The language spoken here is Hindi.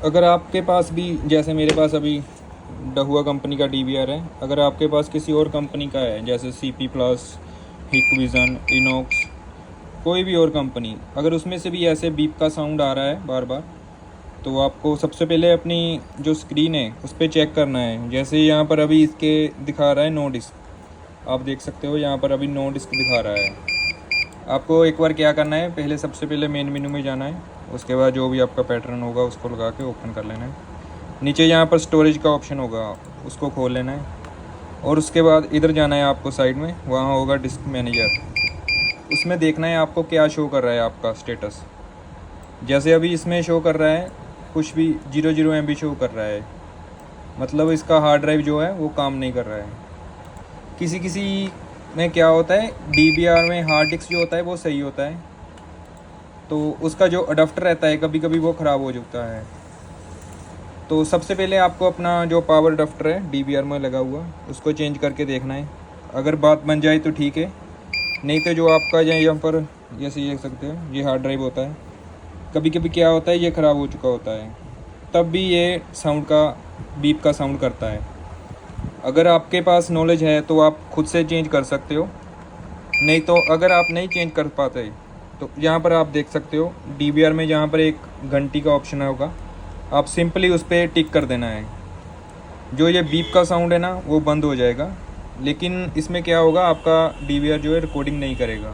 अगर आपके पास भी, जैसे मेरे पास अभी डहुआ कंपनी का DVR है, अगर आपके पास किसी और कंपनी का है जैसे CP प्लस, हिकविज़न, इनॉक्स, कोई भी और कंपनी, अगर उसमें से भी ऐसे बीप का साउंड आ रहा है बार बार, तो आपको सबसे पहले अपनी जो स्क्रीन है उस पर चेक करना है। जैसे यहाँ पर अभी इसके दिखा रहा है नो डिस्क, आप देख सकते हो यहाँ पर अभी नो डिस्क दिखा रहा है। आपको एक बार क्या करना है, पहले सबसे पहले मेन मेनू में जाना है, उसके बाद जो भी आपका पैटर्न होगा उसको लगा के ओपन कर लेना है। नीचे यहाँ पर स्टोरेज का ऑप्शन होगा, उसको खोल लेना है, और उसके बाद इधर जाना है आपको साइड में, वहाँ होगा डिस्क मैनेजर। उसमें देखना है आपको क्या शो कर रहा है आपका स्टेटस। जैसे अभी इसमें शो कर रहा है कुछ भी 0 MB शो कर रहा है, मतलब इसका हार्ड ड्राइव जो है वो काम नहीं कर रहा है। किसी किसी में क्या होता है, DVR में हार्ड डिस्क जो होता है वो सही होता है, तो उसका जो अडाप्टर रहता है कभी कभी वो ख़राब हो जाता है। तो सबसे पहले आपको अपना जो पावर अडाप्टर है DVR में लगा हुआ उसको चेंज करके देखना है। अगर बात बन जाए तो ठीक है, नहीं तो जो आपका यहाँ पर जैसे देख सकते हो ये हार्ड ड्राइव होता है, कभी कभी क्या होता है ये ख़राब हो चुका होता है, तब भी ये साउंड का बीप का साउंड करता है। अगर आपके पास नॉलेज है तो आप खुद से चेंज कर सकते हो, नहीं तो अगर आप नहीं चेंज कर पाते तो यहाँ पर आप देख सकते हो DVR में जहाँ पर एक घंटी का ऑप्शन होगा, आप सिंपली उस पर टिक कर देना है। जो ये बीप का साउंड है ना वो बंद हो जाएगा, लेकिन इसमें क्या होगा, आपका DVR जो है रिकॉर्डिंग नहीं करेगा।